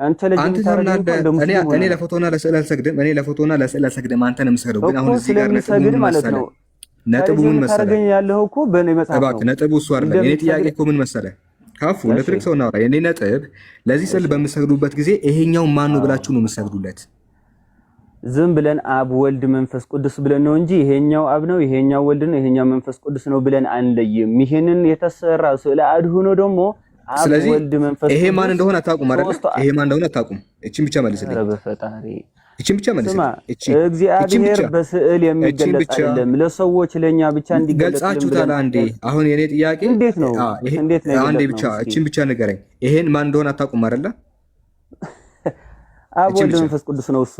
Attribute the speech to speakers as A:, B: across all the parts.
A: አንተ
B: እኔ ለፎቶና ለስዕል አልሰግድም። አንተን የምሰግደው ግን አሁን እዚህ ጋር
A: ስለሚሰግድ ማለት ነው።
B: ነጥቡ ምን መሰለህ?
A: ያለው እኮ በእኔ መጽሐፍ ነው።
B: ነጥቡ እሱ አይደለም። የኔ ጥያቄ እኮ ምን መሰለህ? ካፉ ለትልቅ ሰው እናወራ። የኔ ነጥብ ለዚህ ስዕል በምሰግዱበት ጊዜ ይሄኛው ማን ነው ብላችሁ ነው የምሰግዱለት?
A: ዝም ብለን አብ ወልድ መንፈስ ቅዱስ ብለን ነው እንጂ ይሄኛው አብ ነው ይሄኛው ወልድ ነው ይሄኛው መንፈስ ቅዱስ ነው ብለን አንለይም። ይሄንን የተሰራ ስዕል አድኅኖ ደግሞ አብ ወልድ መንፈስ ቅዱስ።
B: ይሄ ማን እንደሆነ አታውቁም አይደል? ይሄ ማን እንደሆነ አታውቁም። እቺን ብቻ መልስልኝ።
A: ኧረ በፈጣሪ
B: እቺን ብቻ መልስልኝ።
A: እግዚአብሔር በስዕል የሚገለጽ አይደለም፣ ለሰዎች ለኛ ብቻ እንዲገለጽ
B: ገልጻችሁታል። አንዴ አሁን የኔ ጥያቄ
A: እንዴት ነው?
B: አንዴ ብቻ እቺን ብቻ ንገረኝ። ይሄን ማን እንደሆነ አታውቁም አይደል?
A: አብ ወልድ መንፈስ ቅዱስ ነው እሱ።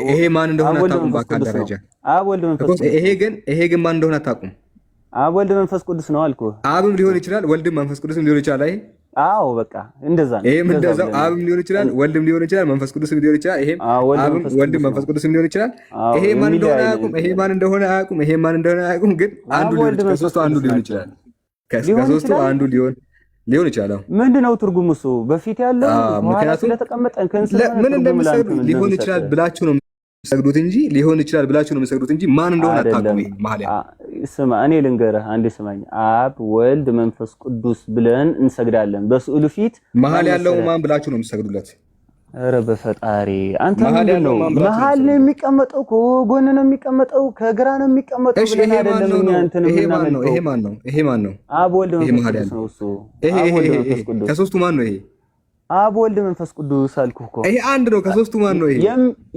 B: ይሄ ማን እንደሆነ አታውቁም በአካል ደረጃ።
A: አብ ወልድ መንፈስ ቅዱስ።
B: ይሄ ግን ማን እንደሆነ አታውቁም።
A: አብ ወልድ መንፈስ ቅዱስ ነው አልኩህ።
B: አብም ሊሆን ይችላል ወልድም መንፈስ ቅዱስም ሊሆን ይችላል። ይሄ
A: አዎ በቃ እንደዛ ነው።
B: ይሄም እንደዛው አብም ሊሆን ይችላል ወልድም ሊሆን ይችላል መንፈስ ቅዱስም ሊሆን ይችላል። ይሄም አብም ወልድም መንፈስ ቅዱስም ሊሆን ይችላል። ይሄ ማን እንደሆነ አያውቁም። ይሄ ማን እንደሆነ አያውቁም። ግን አንዱ ከሶስቱ አንዱ ሊሆን ይችላል። ከሶስቱ አንዱ ሊሆን ይችላል።
A: ምንድነው ትርጉሙ? እሱ በፊት ያለው
B: ምክንያቱም
A: ስለተቀመጠ
B: ምን እንደምትሰግዱ ሊሆን ይችላል ብላችሁ ነው የምትሰግዱት እንጂ ሊሆን ይችላል ብላችሁ ነው የምትሰግዱት እንጂ ማን እንደሆነ አታውቁም። ይሄ መሀል
A: ስማ፣ እኔ ልንገርህ፣ አንዴ ስማኝ። አብ ወልድ መንፈስ ቅዱስ ብለን እንሰግዳለን። በስዕሉ ፊት
B: መሀል ያለው ማን ብላችሁ ነው የምትሰግዱለት?
A: ኧረ በፈጣሪ አንተ ምንድን ነው መሀል ነው የሚቀመጠው? ከጎን ነው የሚቀመጠው? ከግራ ነው የሚቀመጠው? ብለን አይደለም እኛ እንትን የምናመልከው።
B: ይሄ ማን ነው?
A: አብ ወልድ መንፈስ ቅዱስ ነው እሱ።
B: ከሶስቱ ማን ነው ይሄ?
A: አብ ወልድ መንፈስ ቅዱስ አልኩህ እኮ።
B: ይሄ አንድ ነው። ከሶስቱ ማን ነው ይሄ?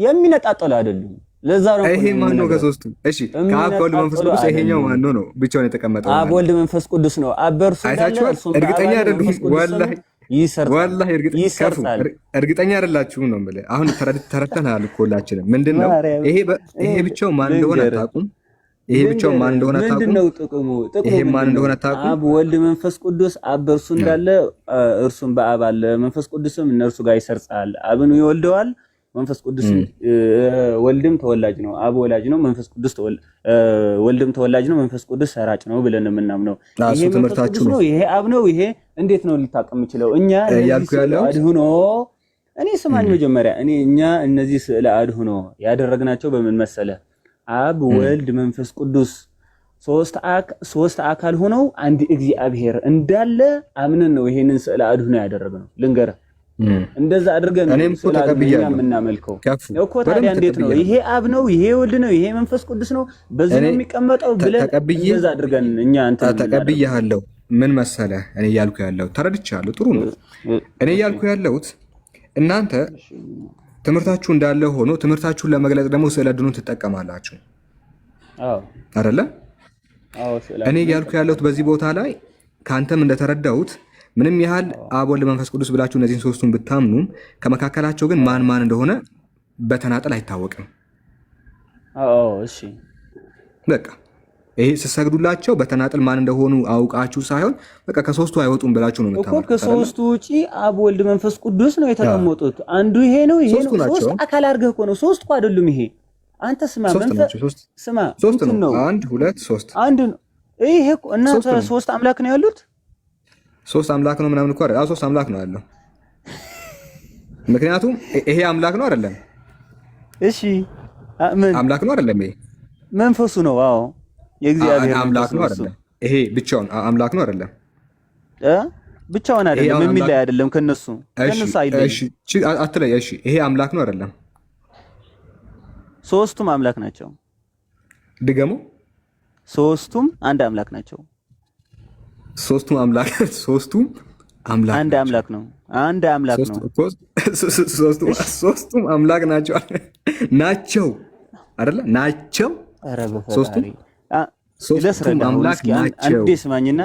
A: የሚነጣጠሉ አይደሉም። ለዛ ነው
B: ይሄ ማን ነው ከሶስቱ? እሺ ከአብ ከወልድ መንፈስ ቅዱስ ይሄኛው ማን ነው ብቻውን የተቀመጠው?
A: አብ ወልድ መንፈስ ቅዱስ ነው። አብ በእርሱ እንዳለ እርሱም
B: እርግጠኛ አይደለሁም ወላሂ
A: ወላሂ
B: እርግጠኛ አይደላችሁም ነው የምልህ። አሁን ተረድተናል እኮ ሁላችንም። ምንድነው ይሄ ብቻው ማን እንደሆነ አታውቁም። ይሄ ብቻው ማን እንደሆነ አታውቁም።
A: ምንድነው ጥቅሙ?
B: ይሄ ማን እንደሆነ አታውቁም።
A: አብ ወልድ መንፈስ ቅዱስ አብ በእርሱ እንዳለ እርሱም በአብ አለ። መንፈስ ቅዱስም እነርሱ ጋር ይሰርጻል። አብን ይወልደዋል። መንፈስ ቅዱስ ወልድም ተወላጅ ነው። አብ ወላጅ ነው። መንፈስ ቅዱስ ወልድም ተወላጅ ነው። መንፈስ ቅዱስ ሰራጭ ነው ብለን የምናምነው ይሄ ትምህርታችሁ ነው። ይሄ አብ ነው። ይሄ እንዴት ነው ሊታቀም የሚችለው? እኛ አድኅኖ እኔ ስማኝ መጀመሪያ እኛ እነዚህ ስዕለ አድኅኖ ያደረግናቸው በምን መሰለ? አብ ወልድ መንፈስ ቅዱስ ሶስት አካል ሆነው አንድ እግዚአብሔር እንዳለ አምነን ነው ይሄንን ስዕለ አድኅኖ ያደረግነው። ልንገርህ እንደዛ አድርገን
B: እኔም እኮ ተቀብያለሁ
A: የምናመልከው እኮ። ታዲያ እንዴት ነው ይሄ አብ ነው ይሄ ወልድ ነው ይሄ መንፈስ ቅዱስ ነው በዚህ ነው የሚቀመጠው ብለን እንደዛ አድርገን እኛ
B: ተቀብያለሁ። ምን መሰለህ እኔ እያልኩ ያለው ተረድቻለሁ። ጥሩ ነው። እኔ እያልኩ ያለሁት እናንተ ትምህርታችሁ እንዳለ ሆኖ ትምህርታችሁን ለመግለጽ ደግሞ ስዕለ አድኅኖን ትጠቀማላችሁ አይደለ? እኔ እያልኩ ያለሁት በዚህ ቦታ ላይ ከአንተም እንደተረዳሁት ምንም ያህል አብ ወልድ መንፈስ ቅዱስ ብላችሁ እነዚህን ሶስቱን ብታምኑም ከመካከላቸው ግን ማን እንደሆነ በተናጠል አይታወቅም።
A: እሺ
B: በቃ ይሄ ስትሰግዱላቸው በተናጠል ማን እንደሆኑ አውቃችሁ ሳይሆን በቃ ከሶስቱ አይወጡም ብላችሁ ነው የምታምኑት።
A: ከሶስቱ ውጪ አብ ወልድ መንፈስ ቅዱስ ነው የተቀመጡት። አንዱ ይሄ ነው ይሄ ነው። ሶስት አካል አድርገህ እኮ ነው። ሶስት እኮ አይደሉም። ይሄ አንተ ስማ
B: ሶስት ነው። 1 2 3
A: አንድ ነው። ይሄ እኮ እናንተ ሶስት አምላክ ነው ያሉት።
B: ሶስት አምላክ ነው ምናምን እኮ አይደል? ሶስት አምላክ ነው ያለው። ምክንያቱም ይሄ አምላክ ነው አይደለም?
A: እሺ ምን
B: አምላክ ነው አይደለም? ይሄ
A: መንፈሱ ነው። አዎ የእግዚአብሔር
B: አምላክ ነው አይደለም? ይሄ ብቻውን አምላክ ነው አይደለም?
A: ብቻውን አይደለም፣ የሚለይ አይደለም ከነሱ አይደለም።
B: እሺ አትለይ። እሺ ይሄ አምላክ ነው አይደለም?
A: ሶስቱም አምላክ ናቸው።
B: ድገሙ።
A: ሶስቱም አንድ አምላክ ናቸው።
B: ሶስቱም አምላክ
A: አንድ አምላክ ነው። አንድ አምላክ ነው።
B: ሶስቱም አምላክ ናቸው አይደለ? ናቸው። ሶስቱም አምላክ ናቸው።
A: አንዴ ስማኝና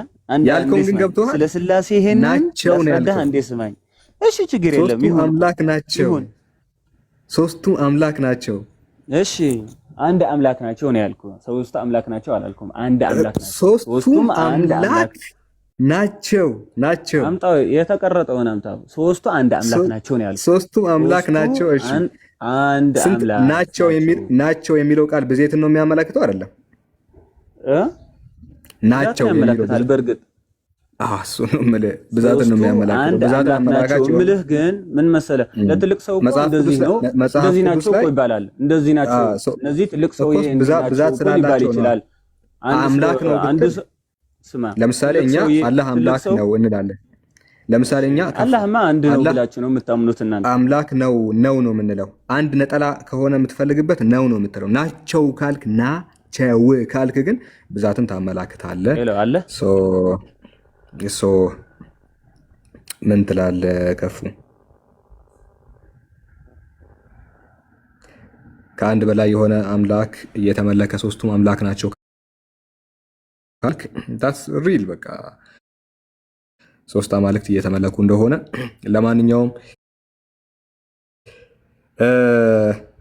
B: ያልከውን ግን ገብቶሃል?
A: ስለ ሥላሴ ይሄን ናቸው ነው ያልከው። አንዴ ስማኝ እሺ። ችግር የለም።
B: ይሁን። አምላክ ናቸው። ሶስቱም አምላክ ናቸው።
A: እሺ አንድ አምላክ ናቸው ነው ያልኩህ። ሶስቱ አምላክ ናቸው አላልኩም። አንድ አምላክ ናቸው።
B: ሶስቱም አምላክ ናቸው።
A: አምጣው፣ የተቀረጠውን አምጣው። ሶስቱ አንድ አምላክ ናቸው ነው ያልኩህ።
B: ሶስቱም አምላክ ናቸው። እሺ
A: አንድ አምላክ
B: ናቸው የሚለው ቃል ብዜትን ነው የሚያመለክተው አይደለም? ናቸው
A: ያመለክታል። በእርግጥ
B: እሱ ነው የምልህ፣ ብዛትን ነው የሚያመላክተው። ብዛት አመላካች
A: የምልህ ግን ምን መሰለህ፣ ለትልቅ ሰው እኮ እንደዚህ ነው እንደዚህ ናቸው እኮ ይባላል። እንደዚህ ናቸው እነዚህ ትልቅ ሰው
B: ብዛት ስላላቸው ይችላል። አምላክ ነው ስማ፣ ለምሳሌ እኛ አላህ አምላክ ነው እንላለን። ለምሳሌ እኛ
A: አላህማ አንድ ነው ብላችሁ ነው የምታምኑት እናንተ።
B: አምላክ ነው ነው የምንለው። አንድ ነጠላ ከሆነ የምትፈልግበት ነው የምትለው። ናቸው ካልክ ናቸው ካልክ ግን ብዛትን ታመላክታለህ።
A: አለ
B: ምን ትላለህ ከፉ? ከአንድ በላይ የሆነ አምላክ እየተመለከ ሶስቱም አምላክ ናቸው ካልክ ዳትስ ሪል በቃ ሶስት አማልክት እየተመለኩ እንደሆነ። ለማንኛውም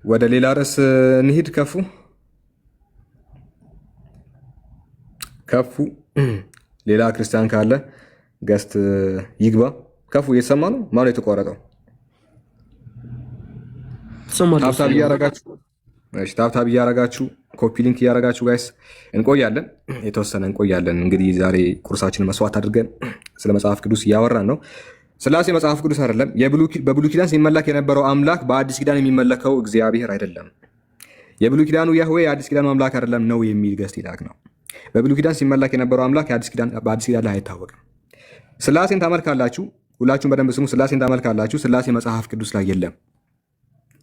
B: ወደ ሌላ ርዕስ እንሂድ። ከፉ ሌላ ክርስቲያን ካለ ገስት ይግባ። ከፉ እየተሰማ ነው? ማነው የተቋረጠው? ታብታብ እያረጋችሁ ኮፒ ሊንክ እያረጋችሁ ጋይስ እንቆያለን፣ የተወሰነ እንቆያለን። እንግዲህ ዛሬ ኩርሳችንን መስዋዕት አድርገን ስለ መጽሐፍ ቅዱስ እያወራን ነው። ስላሴ መጽሐፍ ቅዱስ አይደለም። በብሉይ ኪዳን ሲመለክ የነበረው አምላክ በአዲስ ኪዳን የሚመለከው እግዚአብሔር አይደለም። የብሉይ ኪዳኑ ያህዌ የአዲስ ኪዳኑ አምላክ አይደለም ነው የሚል ገስት ይላክ ነው። በብሉይ ኪዳን ሲመለክ የነበረው አምላክ በአዲስ ኪዳን ላይ አይታወቅም። ስላሴን ታመልካላችሁ፣ ሁላችሁም በደንብ ስሙ። ስላሴን ታመልካላችሁ። ስላሴ መጽሐፍ ቅዱስ ላይ የለም።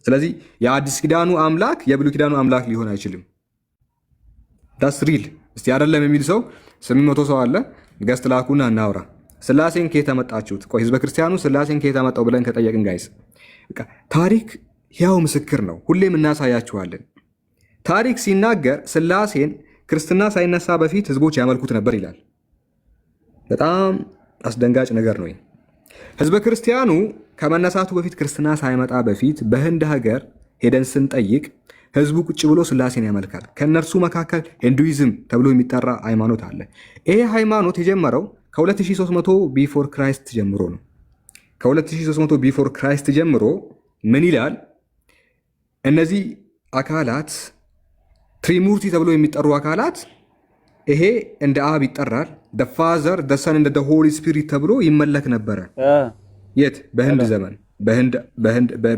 B: ስለዚህ የአዲስ ኪዳኑ አምላክ የብሉይ ኪዳኑ አምላክ ሊሆን አይችልም። ዳስ ሪል። እስቲ አይደለም የሚል ሰው 800 ሰው አለ። ገስት ላኩና እናውራ። ስላሴን ከየት አመጣችሁት? ቆይ ህዝበ ክርስቲያኑ ስላሴን ከየት አመጣው ብለን ከጠየቅን ጋይስ ታሪክ ያው ምስክር ነው። ሁሌም እናሳያችኋለን። ታሪክ ሲናገር ስላሴን ክርስትና ሳይነሳ በፊት ህዝቦች ያመልኩት ነበር ይላል። በጣም አስደንጋጭ ነገር ነው። ህዝበ ክርስቲያኑ ከመነሳቱ በፊት ክርስትና ሳይመጣ በፊት በህንድ ሀገር ሄደን ስንጠይቅ ህዝቡ ቁጭ ብሎ ስላሴን ያመልካል። ከእነርሱ መካከል ሂንዱይዝም ተብሎ የሚጠራ ሃይማኖት አለ። ይሄ ሃይማኖት የጀመረው ከ2300 ቢፎር ክራይስት ጀምሮ ነው። ከ2300 ቢፎር ክራይስት ጀምሮ ምን ይላል? እነዚህ አካላት ትሪሙርቲ ተብሎ የሚጠሩ አካላት ይሄ እንደ አብ ይጠራል። ፋዘር ሰን እንደ ሆሊ ስፒሪት ተብሎ ይመለክ ነበረ። የት? በህንድ ዘመን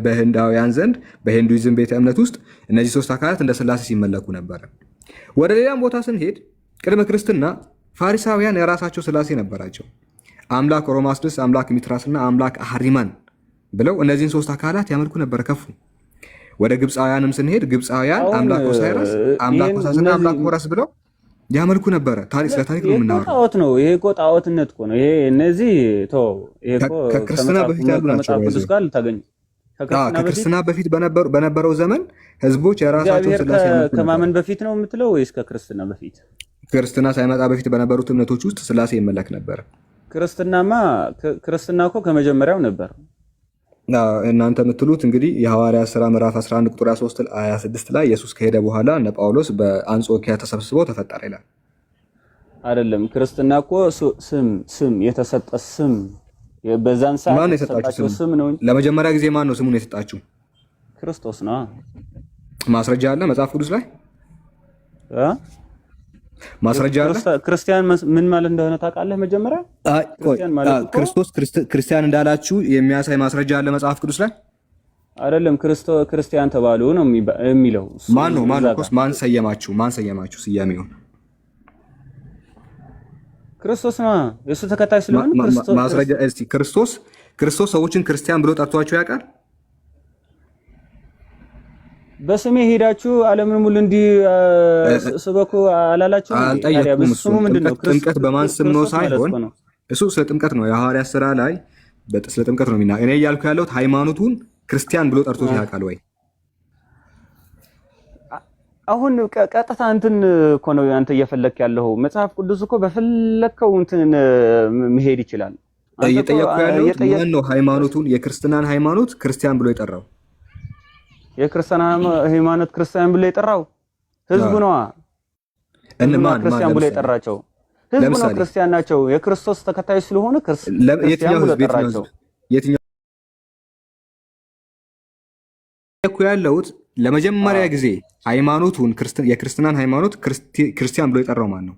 B: በህንዳውያን ዘንድ በሂንዱይዝም ቤተ እምነት ውስጥ እነዚህ ሶስት አካላት እንደ ስላሴ ሲመለኩ ነበረ። ወደ ሌላም ቦታ ስንሄድ ቅድመ ክርስትና ፋሪሳውያን የራሳቸው ስላሴ ነበራቸው። አምላክ ሮማስድስ፣ አምላክ ሚትራስና አምላክ አህሪማን ብለው እነዚህን ሶስት አካላት ያመልኩ ነበረ። ከፉ ወደ ግብፃውያንም ስንሄድ ግብፃውያን አምላክ ኦሳይረስ፣ አምላክ ኦሳስና አምላክ ሆረስ ብለው ያመልኩ ነበረ። ስለ ታሪክ ነው የምናወራው።
A: ጣዖት ነው ይሄ እኮ ጣዖትነት እኮ ነው ይሄ። እነዚህ
B: ከክርስትና በፊት ያሉ ናቸው። ከክርስትና በፊት በነበረው ዘመን ህዝቦች የራሳቸውን ስላሴ
A: ከማመን በፊት ነው የምትለው ወይስ ከክርስትና በፊት?
B: ክርስትና ሳይመጣ በፊት በነበሩት እምነቶች ውስጥ ስላሴ ይመለክ ነበር።
A: ክርስትና እኮ ከመጀመሪያው ነበር።
B: እናንተ የምትሉት እንግዲህ የሐዋርያት ሥራ ምዕራፍ 11 ቁጥር 26 ላይ ኢየሱስ ከሄደ በኋላ እነ ጳውሎስ በአንጾኪያ ተሰብስበው ተፈጠረ ይላል።
A: አይደለም። ክርስትና እኮ ስም የተሰጠ ስም፣ በዛን ሰዓት
B: ማን የሰጣችሁ ስም ነው? ለመጀመሪያ ጊዜ ማን ነው ስሙን የሰጣችሁ?
A: ክርስቶስ ነው።
B: ማስረጃ አለ መጽሐፍ ቅዱስ ላይ? ማስረጃ አለ?
A: ክርስቲያን ምን ማለት እንደሆነ ታውቃለህ? መጀመሪያ
B: ክርስቶስ ክርስቲያን እንዳላችሁ የሚያሳይ ማስረጃ አለ መጽሐፍ ቅዱስ ላይ?
A: አይደለም። ክርስቲያን ተባሉ ነው የሚለው።
B: ማን ሰየማችሁ ስያሜውን?
A: ክርስቶስ ነው። የሱ ተከታይ ስለሆነ
B: ማስረጃ እስቲ። ክርስቶስ ሰዎችን ክርስቲያን ብሎ ጠርቷቸው ያውቃል?
A: በስሜ ሄዳችሁ ዓለምን ሙሉ እንዲህ ስበኩ አላላችሁ?
B: ስሙ ምንድነው? ጥምቀት በማን ስም ነው ሳይሆን እሱ ስለ ጥምቀት ነው። የሐዋርያት ሥራ ላይ ስለ ጥምቀት ነው የሚናገረው። እኔ እያልኩ ያለሁት ሃይማኖቱን ክርስቲያን ብሎ ጠርቶት ያውቃል ወይ?
A: አሁን ቀጥታ እንትን እኮ ነው አንተ እየፈለክ ያለው። መጽሐፍ ቅዱስ እኮ በፈለከው እንትን መሄድ ይችላል።
B: እየጠየቅኩ ያለሁት ማን ነው ሃይማኖቱን የክርስትናን ሃይማኖት ክርስቲያን ብሎ የጠራው?
A: የክርስቲያን ሃይማኖት ክርስቲያን ብሎ የጠራው ህዝቡ ነው።
B: እነማን
A: ክርስቲያን ብሎ የጠራቸው ህዝቡ ነው። ክርስቲያን ናቸው። የክርስቶስ ተከታዮች ስለሆነ ክርስቲያን ብሎ የጠራቸው።
B: የትኛው ያለሁት ለመጀመሪያ ጊዜ ሃይማኖቱን የክርስትናን ሃይማኖት ክርስቲያን ብሎ የጠራው ማን ነው?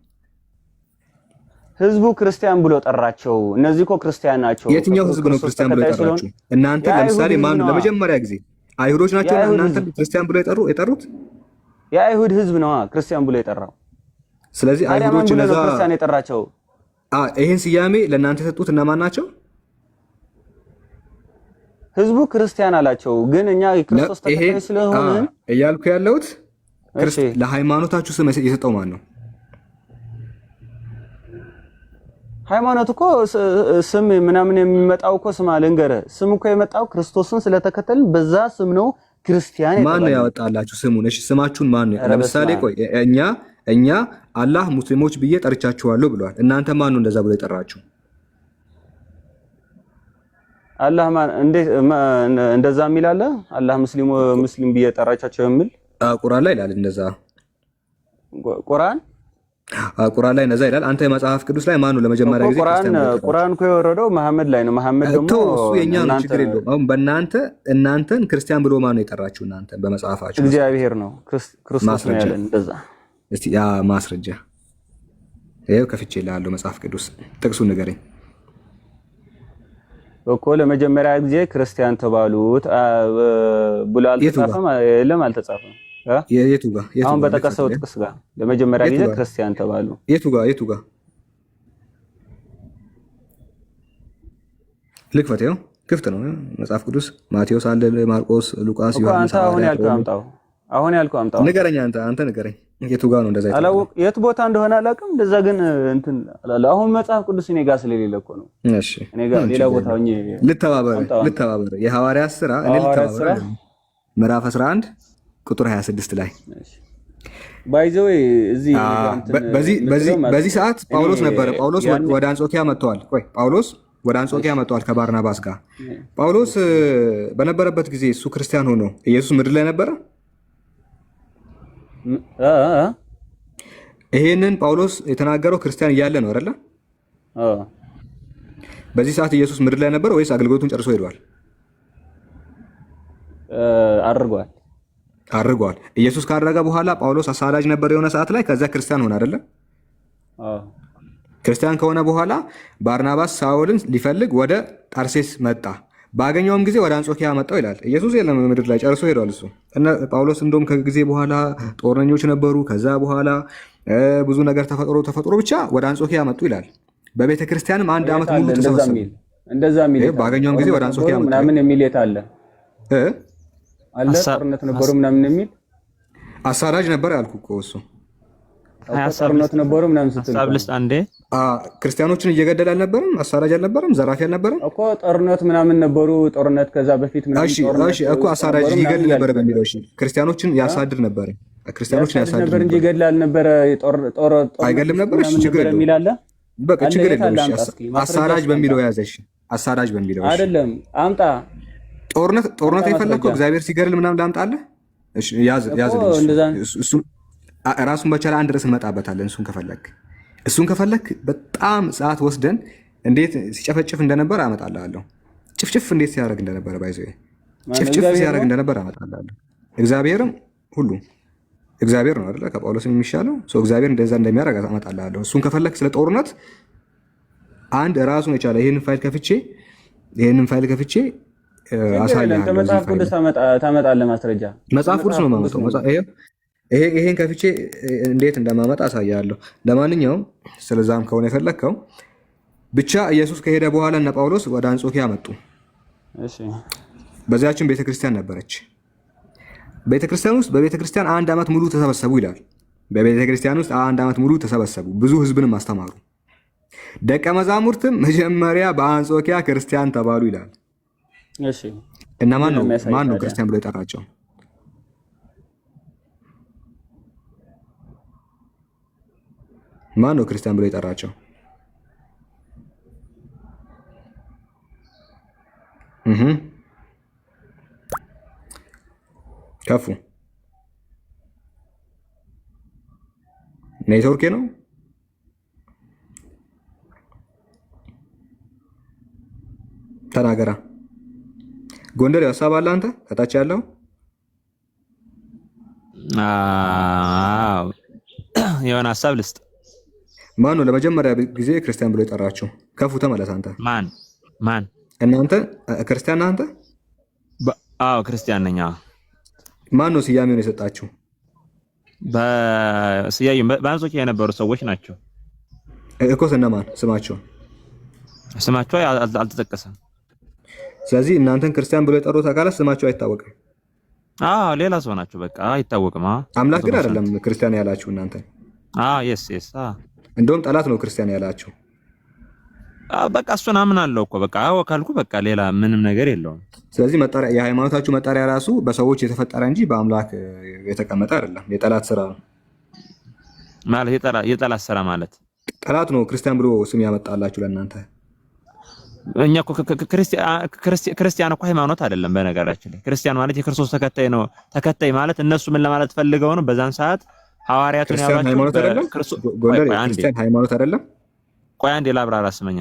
A: ህዝቡ ክርስቲያን ብሎ ጠራቸው። እነዚህ እኮ ክርስቲያን ናቸው።
B: የትኛው ህዝብ ነው ክርስቲያን ብሎ የጠራችሁ? እናንተ ለምሳሌ ማን ነው ለመጀመሪያ ጊዜ አይሁዶች ናቸው እናንተ ክርስቲያን ብሎ የጠሩት?
A: የአይሁድ ህዝብ ነው ክርስቲያን ብሎ የጠራው።
B: ስለዚህ አይሁዶች ለዛ
A: ክርስቲያን የጠራቸው
B: ይሄን ስያሜ ለእናንተ የሰጡት እነማን ናቸው?
A: ህዝቡ ክርስቲያን አላቸው። ግን እኛ የክርስቶስ ተከታይ ስለሆነ
B: እያልኩ ያለሁት ለሃይማኖታችሁ ስም የሰጠው ማን ነው?
A: ሃይማኖት እኮ ስም ምናምን የሚመጣው እኮ ስም ልንገርህ፣ ስም እኮ የመጣው ክርስቶስን ስለተከተልን በዛ ስም ነው ክርስቲያን።
B: ማን ነው ያወጣላችሁ ስሙን? እሺ ስማችሁን ማን ነው? ለምሳሌ ቆይ እኛ አላህ ሙስሊሞች ብዬ ጠርቻችኋለሁ ብለዋል። እናንተ ማን ነው እንደዛ ብሎ የጠራችሁ?
A: አላህ ማን እንደዛ የሚል አለ? አላህ ሙስሊም ብዬ ጠራቻቸው የሚል
B: ቁርአን ላይ ይላል እንደዛ። ቁርአን ላይ እንደዛ ይላል። አንተ የመጽሐፍ ቅዱስ ላይ ማን ነው ለመጀመሪያ ጊዜ
A: ቁርአን እኮ የወረደው መሐመድ ላይ ነው። መሐመድ ደግሞ
B: እሱ የኛ ነው፣ ችግር የለውም። አሁን እናንተን ክርስቲያን ብሎ ማን ነው የጠራችሁ? እናንተ በመጽሐፋችሁ
A: እግዚአብሔር ነው ክርስቶስ ነው ያለን እንደዛ።
B: እስቲ ያ ማስረጃ ይሄው ከፍቼ እልሃለሁ። መጽሐፍ ቅዱስ ጥቅሱን ንገረኝ
A: እኮ። ለመጀመሪያ ጊዜ ክርስቲያን ተባሉት ብሎ አልተጻፈም? የለም አልተጻፈም።
B: የቱ ጋር?
A: አሁን በተቀሰው ጥቅስ ጋር ለመጀመሪያ ጊዜ ክርስቲያን ተባሉ።
B: የቱ ጋር? ልክፈት። ይኸው ክፍት ነው መጽሐፍ ቅዱስ። ማቴዎስ አለ፣ ማርቆስ፣ ሉቃስ፣ ዮሐንስ።
A: አሁን ያልከው አምጣው።
B: ንገረኝ አንተ ንገረኝ። የቱ ጋር ነው እንደዛ?
A: የት ቦታ እንደሆነ አላውቅም። እንደዛ ግን እንትን አላለ። አሁን መጽሐፍ ቅዱስ እኔ ጋር ስለሌለ እኮ ነው።
B: እሺ
A: እኔ ጋር ሌላ ቦታ ሆኜ
B: ልተባበር። የሐዋርያት ሥራ ምዕራፍ 11 ቁጥር 26 ላይ
A: ባይዘው
B: በዚህ ሰዓት ጳውሎስ ወደ አንጾኪያ መጥተዋል። ጳውሎስ ወደ አንጾኪያ መጥተዋል ከባርናባስ ጋር። ጳውሎስ በነበረበት ጊዜ እሱ ክርስቲያን ሆኖ ኢየሱስ ምድር ላይ ነበረ። ይሄንን ጳውሎስ የተናገረው ክርስቲያን እያለ ነው አይደለ? በዚህ ሰዓት ኢየሱስ ምድር ላይ ነበር ወይስ አገልግሎቱን ጨርሶ ሄዷል? አድርጓል። ኢየሱስ ካረገ በኋላ ጳውሎስ አሳዳጅ ነበር የሆነ ሰዓት ላይ። ከዛ ክርስቲያን ሆነ አይደለ? ክርስቲያን ከሆነ በኋላ ባርናባስ ሳውልን ሊፈልግ ወደ ጠርሴስ መጣ። ባገኘውም ጊዜ ወደ አንጾኪያ መጣው ይላል። ኢየሱስ የለም ምድር ላይ ጨርሶ ሄዷል እሱ። እና ጳውሎስ እንደውም ከጊዜ በኋላ ጦረኞች ነበሩ። ከዛ በኋላ ብዙ ነገር ተፈጥሮ ብቻ ወደ አንጾኪያ መጡ ይላል። በቤተ ክርስቲያንም 1 ዓመት ሙሉ ተሰበሰቡ።
A: እንደዛ ሚል
B: ባገኘውም ጊዜ ወደ አንጾኪያ መጡ
A: ምናምን የሚል አለ ጦርነት ነበሩ ምናምን የሚል
B: አሳዳጅ ነበር ያልኩህ እኮ እሱ።
A: ጦርነት ነበሩ ምናምን ስትል
B: ክርስቲያኖችን እየገደለ አልነበረም? አሳዳጅ አልነበረም? ዘራፊ አልነበረም
A: እኮ? ጦርነት ምናምን ነበሩ። ጦርነት ከዛ በፊት ምናምን
B: እሺ እኮ አሳዳጅ ይገድል ነበር በሚለው እሺ፣ ክርስቲያኖችን ያሳድር ነበር። ክርስቲያኖችን ያሳድር ነበር
A: እንጂ ይገድል አልነበረ። ጦር
B: አይገድልም ነበር። እሺ ችግር የለውም። በቃ ችግር የለውም። አሳዳጅ በሚለው ያዘሽ። አሳዳጅ በሚለው
A: አይደለም አምጣ።
B: ጦርነት የፈለከው እግዚአብሔር ሲገድል ምናምን ላምጣልህ? እሺ ያዝ እሱ ራሱን በቻለ አንድ ርዕስ እንመጣበታለን። እሱን ከፈለክ በጣም ሰዓት ወስደን እንዴት ሲጨፈጭፍ እንደነበር አመጣልሃለሁ። ጭፍጭፍ እንዴት ሲያደርግ እንደነበረ ባይዘው ጭፍጭፍ ሲያደርግ እንደነበር አመጣልሃለሁ። እግዚአብሔርም ሁሉ እግዚአብሔር ነው አይደለ? ከጳውሎስም የሚሻለው ሰው እግዚአብሔር እንደዛ እንደሚያደርግ አመጣልሃለሁ። እሱን ከፈለክ ስለ ጦርነት አንድ ራሱን የቻለ ይሄንን ፋይል ከፍቼ አሳያለሁ።
A: መጽሐፍ ቅዱስ ታመጣለህ ማስረጃ?
B: መጽሐፍ ቅዱስ ነው የማመጣው። ይሄን ከፍቼ እንዴት እንደማመጣ አሳያለሁ። ለማንኛውም ስለዛም ከሆነ የፈለግከው ብቻ ኢየሱስ ከሄደ በኋላ እነ ጳውሎስ ወደ አንጾኪያ መጡ። በዚያችን ቤተክርስቲያን ነበረች። ቤተክርስቲያን ውስጥ በቤተክርስቲያን 1 ዓመት ሙሉ ተሰበሰቡ ይላል። በቤተክርስቲያን ውስጥ 1 ዓመት ሙሉ ተሰበሰቡ፣ ብዙ ህዝብንም አስተማሩ። ደቀ መዛሙርትም መጀመሪያ በአንጾኪያ ክርስቲያን ተባሉ ይላል። እና ማን ነው ክርስቲያን ብሎ የጠራቸው? ማን ነው ክርስቲያን ብሎ የጠራቸው? ከፉ ኔትወርኬ ነው። ተናገራ ጎንደር ሀሳብ አለ አንተ ከታች ያለው
C: የሆነ ሀሳብ ልስጥ።
B: ማን ነው ለመጀመሪያ ጊዜ ክርስቲያን ብሎ የጠራችሁ? ከፉ ተመለስ አንተ።
C: ማን?
B: እናንተ ክርስቲያን ነህ አንተ?
C: አዎ ክርስቲያን ነኝ።
B: ማን ነው ስያሜውን የሰጣችሁ?
C: በአንጾኪያ የነበሩ ሰዎች ናቸው
B: እኮ። እነማን ስማቸው?
C: ስማቸው አልተጠቀሰም።
B: ስለዚህ እናንተን ክርስቲያን ብሎ የጠሩት አካላት ስማቸው አይታወቅም።
C: ሌላ ሰው ናቸው። በቃ አይታወቅም።
B: አምላክ ግን አይደለም ክርስቲያን ያላችሁ እናንተ።
C: የስ
B: እንደውም ጠላት ነው ክርስቲያን ያላችሁ።
C: በቃ እሱን አምናለሁ እኮ በቃ ካልኩ በቃ ሌላ ምንም ነገር የለውም።
B: ስለዚህ መጣሪያ የሃይማኖታችሁ መጣሪያ ራሱ በሰዎች የተፈጠረ እንጂ በአምላክ የተቀመጠ አይደለም። የጠላት ስራ ነው
C: ማለት። የጠላት ስራ ማለት
B: ጠላት ነው ክርስቲያን ብሎ ስም ያመጣላችሁ ለእናንተ።
C: እኛ እኮ ክርስቲያን እኮ ሃይማኖት አይደለም። በነገራችን ላይ ክርስቲያን ማለት የክርስቶስ ተከታይ ነው። ተከታይ ማለት እነሱ ምን ለማለት ፈልገው ነው? በዛን ሰዓት ሐዋርያቱን ያሏቸው
B: ክርስቲያን ሃይማኖት አይደለም።
C: ቆይ አንዴ ላብራራ፣ ስመኝ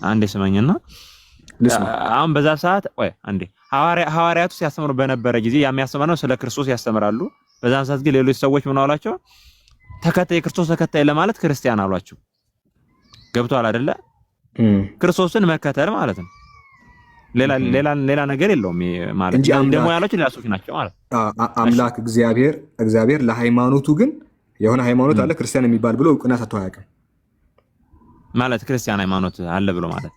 C: አንዴ ስመኝና አሁን በዛ ሰዓት ቆይ አንዴ ሐዋርያቱ ሲያስተምሩ በነበረ ጊዜ የሚያስተምረው ስለ ክርስቶስ ያስተምራሉ። በዛን ሰዓት ግን ሌሎች ሰዎች ምን አሏቸው? ተከታይ ክርስቶስ ተከታይ ለማለት ክርስቲያን አሏቸው። ገብቷል አይደለ? ክርስቶስን መከተል ማለት ነው። ሌላ ነገር የለውም ማለት ነው። ደግሞ ያሏቸው ሌላ ሰዎች ናቸው ማለት
B: አምላክ እግዚአብሔር ለሃይማኖቱ ግን የሆነ ሃይማኖት አለ ክርስቲያን የሚባል ብሎ እውቅና ሰጥቶ አያውቅም።
C: ማለት ክርስቲያን ሃይማኖት አለ ብሎ ማለት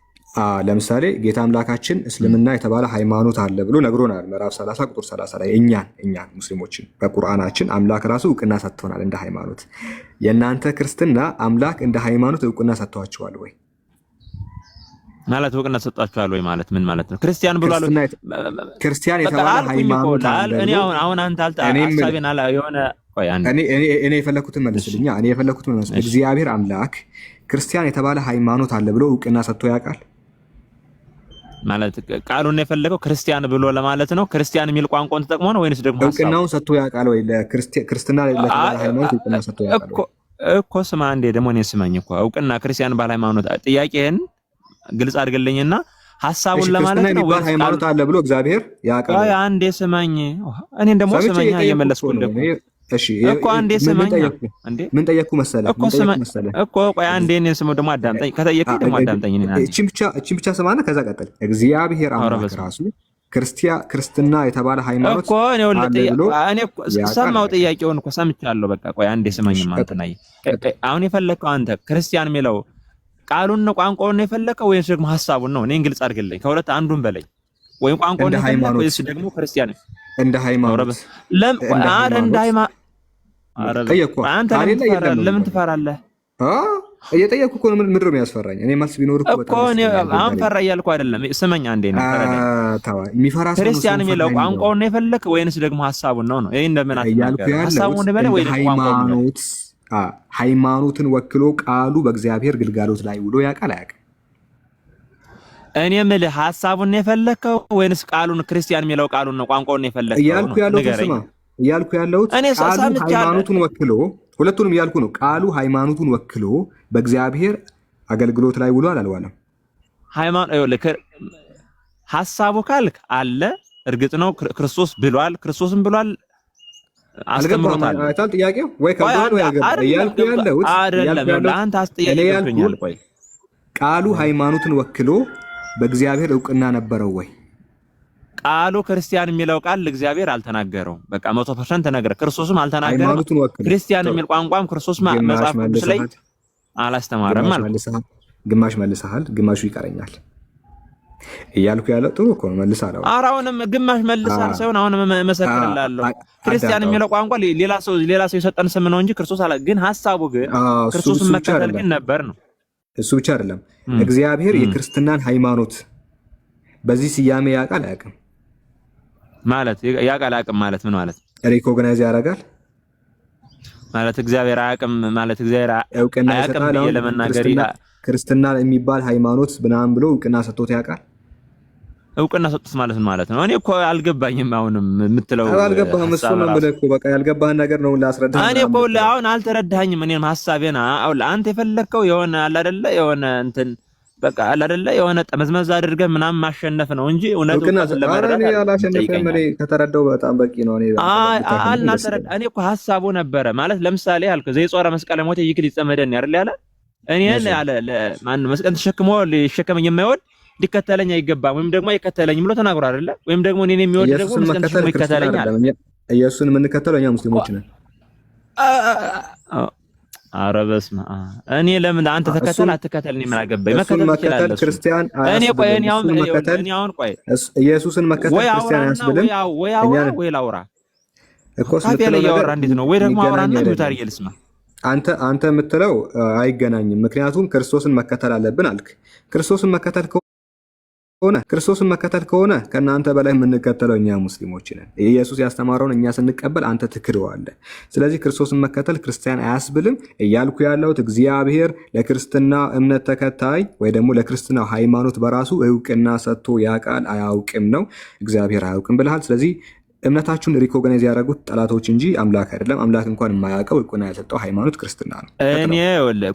B: ለምሳሌ ጌታ አምላካችን እስልምና የተባለ ሃይማኖት አለ ብሎ ነግሮናል። ምዕራፍ 30 ቁጥር 30 ላይ እኛን ሙስሊሞችን በቁርአናችን አምላክ ራሱ እውቅና ሰጥቶናል እንደ ሃይማኖት። የእናንተ ክርስትና አምላክ እንደ ሃይማኖት እውቅና ሰጥቷችኋል ወይ?
C: ማለት እውቅና ሰጥቷችኋል ወይ ማለት ምን ማለት ነው? ክርስቲያን ብሏል።
B: ክርስቲያን የተባለ ሃይማኖት አለ።
C: እኔ አሁን አንተ ሐሳቤን አላ የሆነ
B: እኔ የፈለኩትን መልስልኛ። እግዚአብሔር አምላክ ክርስቲያን የተባለ ሃይማኖት አለ ብሎ እውቅና ሰጥቶ ያውቃል?
C: ማለት ቃሉን ነው የፈለገው ክርስቲያን ብሎ ለማለት ነው። ክርስቲያን የሚል ቋንቋን ተጠቅሞ ነው ወይንስ ደግሞ
B: እውቅናውን ሰጥቶ ያውቃል ወይ? ለክርስትና ለተባለ ሃይማኖት እውቅና ሰጥቶ ያውቃል
C: እኮ። ስማ አንዴ ደግሞ እኔ ስማኝ እኮ እውቅና ክርስቲያን ባለ ሃይማኖት ጥያቄህን ግልጽ አድርግልኝና ሐሳቡን ለማለት ነው
B: ወይስ ሃይማኖት አለ ብሎ እግዚአብሔር ያውቃል?
C: አይ አንዴ ስማኝ። እኔ ደግሞ ስማኛ እየመለስኩልህ እሺ እኮ አንዴ ስማኝ።
B: ምን ጠየቅኩ መሰለህ
C: እኮ ቆይ አንዴ እኔን ስሙ ደግሞ አዳምጠኝ። ከጠየቅኝ ደግሞ አዳምጠኝ።
B: እቺን ብቻ ስማና ከዛ ቀጥል። እግዚአብሔር አምላክ ራሱ ክርስትና የተባለ ሃይማኖት
C: እኮ እኔ ሰማው ጥያቄውን እኮ ሰምቻለሁ። በቃ ቆይ አንዴ ስማኝ። ማለት ነው አሁን የፈለከው አንተ ክርስቲያን የሚለው ቃሉን ነው ቋንቋውን ነው የፈለከው ወይስ ደግሞ ሐሳቡን ነው? እኔን ግልጽ አድርግልኝ። ከሁለት አንዱን በለኝ። ወይም ቋንቋውን ነው የፈለከው ወይስ ደግሞ ክርስቲያን
B: እንደ ሃይማኖት
C: እንደ ሃይማኖት አንተ ለምን ትፈራለህ?
B: እየጠየቅኩ እኮ ነው። ምንድን ነው የሚያስፈራኝ? እኔ መልስ ቢኖር
C: እኮ አሁን ፈራ እያልኩ አይደለም። ስመኝ አንዴ ነው
B: የሚፈራ ሰው
C: ክርስቲያን የሚለው ቋንቋውን ነው የፈለከው ወይንስ ደግሞ ሐሳቡን ነው? ይሄ እንደምን አትናገር? ሐሳቡን ነው በለ ወይ
B: ሃይማኖት ሃይማኖትን ወክሎ ቃሉ በእግዚአብሔር ግልጋሎት ላይ ውሎ ያውቃል አያውቅም?
C: እኔ የምልህ ሐሳቡን ነው የፈለከው ወይንስ ቃሉን ክርስቲያን የሚለው ቃሉን ነው ቋንቋውን ነው የፈለከው?
B: እያልኩ ያለሁት ቃሉ ሃይማኖቱን ወክሎ ሁለቱንም እያልኩ ነው። ቃሉ ሃይማኖቱን ወክሎ በእግዚአብሔር አገልግሎት ላይ ውሏል አልዋለም?
C: ሐሳቡ ካልክ አለ። እርግጥ ነው ክርስቶስ ብሏል፣ ክርስቶስም ብሏል አስቀምጦታል።
B: አይታል ጥያቄው ወይ ከብዷል ወይ አልገባም እያልኩ ያለሁት
C: አይደለም። አንተ አስጠያቂኛል። ቆይ
B: ቃሉ ሃይማኖትን ወክሎ በእግዚአብሔር እውቅና ነበረው ወይ?
C: ቃሉ ክርስቲያን የሚለው ቃል እግዚአብሔር አልተናገረውም። በቃ 100% ተነገረ። ክርስቶስም አልተናገረም። ክርስቲያን የሚል ቋንቋም ክርስቶስ መጽሐፍ ቅዱስ ላይ አላስተማረም ማለት ነው።
B: ግማሽ መልሰሃል፣ ግማሹ ይቀረኛል እያልኩ ያለው ጥሩ እኮ ነው። መልሰሃል።
C: ኧረ አሁንም ግማሽ መልሰሃል ሳይሆን አሁንም መሰክርልሃለሁ። ክርስቲያን የሚለው ቋንቋ ሌላ ሰው የሰጠን ስም ነው እንጂ ክርስቶስ አለ። ግን ሐሳቡ ግን ክርስቶስን መከተል ግን ነበር ነው።
B: እሱ ብቻ አይደለም። እግዚአብሔር የክርስትናን ሃይማኖት በዚህ ስያሜ ያውቃል አያውቅም?
C: ማለት ያውቃል አያውቅም ማለት ምን ማለት?
B: ሪኮግናይዝ ያደርጋል
C: ማለት እግዚአብሔር አያውቅም ማለት እግዚአብሔር
B: እውቅና ይሰጣል።
C: ለመናገር
B: ክርስትና የሚባል ሃይማኖት ምናምን ብሎ እውቅና ሰጥቶት ያውቃል?
C: እውቅና ሰጥቶት ማለት ምን ማለት ነው? እኔ እኮ አልገባኝም። አሁንም የምትለው
B: አልገባህም። እሱ ነው ብለህ እኮ በቃ ያልገባህን ነገር ነው ላስረዳህ።
C: እኔ እኮ አሁን አልተረዳኸኝም። እኔም ሐሳቤና አሁን አንተ የፈለከው የሆነ አለ አይደለ የሆነ እንትን በቃ አለ አይደለ የሆነ ጠመዝመዝ አድርገን ምናምን ማሸነፍ ነው እንጂ እውነቱን ለማረዳት
B: አላሸነፈም። እኔ ከተረዳው በጣም በቂ ነው።
C: እኔ እኮ ሀሳቡ ነበረ ማለት ለምሳሌ አልኩ ዘይጾረ መስቀለ ሞት ይክል ይጸመደን አይደል ያለ እኔን ያለ ማን መስቀል ተሸክሞ ሊሸከመኝ የማይወድ ሊከተለኝ አይገባም ወይም ደግሞ አይከተለኝም ብሎ ተናግሮ አይደለ ወይም ደግሞ እኔን የሚወድ ደግሞ መስቀል ተሸክሞ ይከተለኛል።
B: ኢየሱስን የምንከተለው እኛ ሙስሊሞች ነን።
C: ኧረ በስመ አብ እኔ ለምን አንተ ተከተል አትከተል እኔ ምን አገባኝ? መከተል ይችላል
B: ክርስቲያን
C: እኔ ቆይ እኔ አሁን ቆይ
B: ኢየሱስን መከተል ክርስቲያን አያስብልም።
C: ወይ ላውራ እኮ ስለተለው ያወራ እንዴት ነው? ወይ ደግሞ አውራና ቢታር ይልስማ
B: አንተ የምትለው አይገናኝም። ምክንያቱም ክርስቶስን መከተል አለብን አልክ። ክርስቶስን መከተል ከሆነ ከናንተ በላይ የምንከተለው እኛ ሙስሊሞች ነን። ኢየሱስ ያስተማረውን እኛ ስንቀበል አንተ ትክደዋለህ። ስለዚህ ክርስቶስን መከተል ክርስቲያን አያስብልም እያልኩ ያለሁት እግዚአብሔር ለክርስትና እምነት ተከታይ ወይ ደግሞ ለክርስትናው ሃይማኖት በራሱ እውቅና ሰጥቶ ያውቃል አያውቅም ነው። እግዚአብሔር አያውቅም ብለሃል። ስለዚህ እምነታችሁን ሪኮግናይዝ ያደረጉት ጠላቶች እንጂ አምላክ አይደለም። አምላክ እንኳን የማያውቀው እውቅና ያልሰጠው ሃይማኖት ክርስትና ነው።
C: እኔ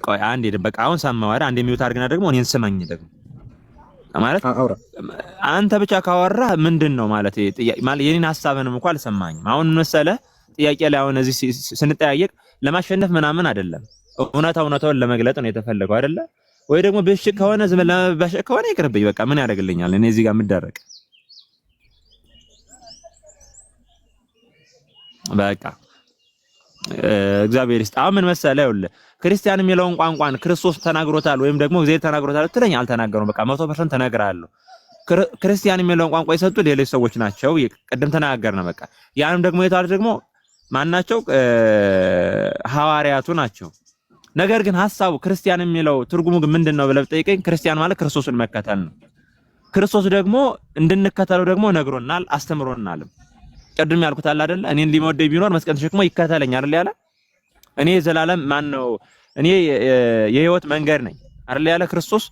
C: ቆይ አንዴ በቃ አሁን ሳማዋራ አንዴ የሚውት አድርግና ደግሞ እኔን ስማኝ ደግሞ ማለት አንተ ብቻ ካወራ ምንድነው ማለት የኔን ሐሳብንም እንኳን አልሰማኝም። አሁን መሰለህ ጥያቄ ላይ አሁን እዚህ ስንጠያየቅ ለማሸነፍ ምናምን አይደለም፣ እውነታውን ለመግለጥ ነው የተፈለገው አይደለ ወይ? ደግሞ ብሽቅ ከሆነ ዝም ለበሽቅ ከሆነ ይቅርብኝ በቃ ምን ያደርግልኛል? እኔ እዚህ ጋር የምደረቅ በቃ እግዚአብሔር ይስጥ። አሁን ምን መሰለህ ይኸውልህ ክርስቲያን የሚለውን ቋንቋን ክርስቶስ ተናግሮታል ወይም ደግሞ እግዚአብሔር ተናግሮታል ትለኝ አልተናገረውም። በቃ 100% ተናግራለሁ። ክርስቲያን የሚለውን ቋንቋ የሰጡ ሌሎች ሰዎች ናቸው። ቅድም ተናገርነ በቃ ያንም ደግሞ የታል ደግሞ ማናቸው? ሐዋርያቱ ናቸው። ነገር ግን ሐሳቡ ክርስቲያን የሚለው ትርጉሙ ግን ምንድነው ብለህ ጠይቀኝ፣ ክርስቲያን ማለት ክርስቶስን መከተል ነው። ክርስቶስ ደግሞ እንድንከተለው ደግሞ ነግሮናል፣ አስተምሮናል። ቅድም ያልኩት አለ አይደል እኔን ሊወደኝ ቢኖር መስቀል ተሸክሞ ይከተለኛል አይደል ያለ እኔ ዘላለም ማን ነው እኔ የህይወት መንገድ ነኝ አይደል ያለ ክርስቶስ።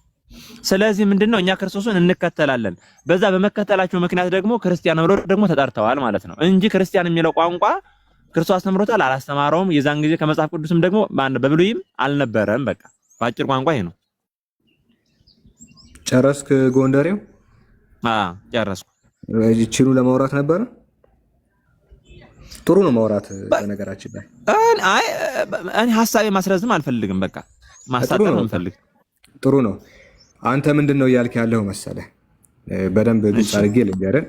C: ስለዚህ ምንድነው እኛ ክርስቶስን እንከተላለን። በዛ በመከተላቸው ምክንያት ደግሞ ክርስቲያን ብለው ደግሞ ተጠርተዋል ማለት ነው እንጂ ክርስቲያን የሚለው ቋንቋ ክርስቶስ አስተምሮታል አላስተማረውም። የዛን ጊዜ ከመጽሐፍ ቅዱስም ደግሞ በብሉይም አልነበረም። በቃ በአጭር ቋንቋ ይሄ ነው።
B: ጨረስክ ጎንደሬው?
C: ጨረስኩ።
B: እቺኑ ለማውራት ነበር። ጥሩ ነው ማውራት። በነገራችን ላይ
C: እኔ ሐሳቤ ማስረዝም አልፈልግም። በቃ ማሳጠር ነው የምፈልግ።
B: ጥሩ ነው። አንተ ምንድነው እያልክ ያለው መሰለህ? በደንብ ግልጽ አድርጌ ልንገርህ።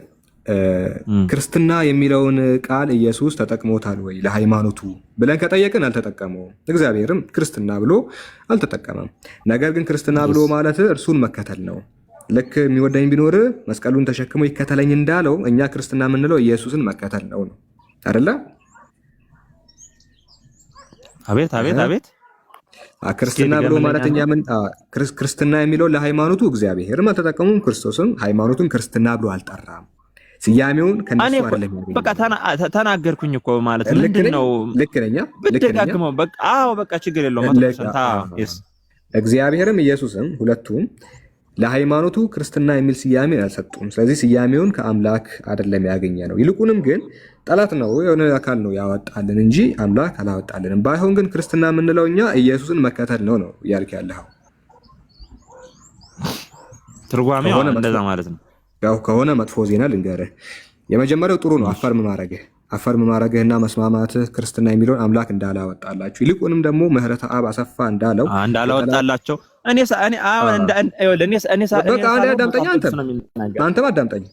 B: ክርስትና የሚለውን ቃል ኢየሱስ ተጠቅሞታል ወይ ለሃይማኖቱ ብለን ከጠየቅን አልተጠቀመውም። እግዚአብሔርም ክርስትና ብሎ አልተጠቀመም። ነገር ግን ክርስትና ብሎ ማለት እርሱን መከተል ነው። ልክ የሚወደኝ ቢኖር መስቀሉን ተሸክሞ ይከተለኝ እንዳለው እኛ ክርስትና የምንለው ኢየሱስን መከተል ነው አይደለ?
C: አቤት
B: ክርስትና ብሎ ማለት እኛ ምን ክርስትና የሚለው ለሃይማኖቱ እግዚአብሔርም አልተጠቀሙም፣ ክርስቶስም ሃይማኖቱን ክርስትና ብሎ አልጠራም። ስያሜውን ከነሱ አይደለም።
C: በቃ ተናገርኩኝ እኮ ማለት ምንድነው?
B: ልክ ነኝ።
C: በቃ በቃ ችግር የለውም።
B: እግዚአብሔርም ኢየሱስም ሁለቱም ለሃይማኖቱ ክርስትና የሚል ስያሜ አልሰጡም። ስለዚህ ስያሜውን ከአምላክ አይደለም ያገኘ ነው። ይልቁንም ግን ጠላት ነው የሆነ አካል ነው ያወጣልን እንጂ አምላክ አላወጣልንም። ባይሆን ግን ክርስትና የምንለው እኛ ኢየሱስን መከተል ነው እያልክ ያለኸው።
C: ትርጓሜው እንደዛ ማለት ነው።
B: ያው ከሆነ መጥፎ ዜና ልንገርህ። የመጀመሪያው ጥሩ ነው አፈርም ማረግህና መስማማትህ ክርስትና የሚለውን አምላክ እንዳላወጣላችሁ ይልቁንም ደግሞ ምህረተ አብ አሰፋ እንዳላወጣላቸው አንተም አዳምጠኝ።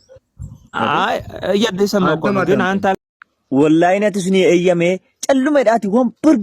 C: እያደ ሰማሁ ግን አንተ
D: ወላሂ ነትስኒ እየሜ ጨሉ መዳቲ ወንብር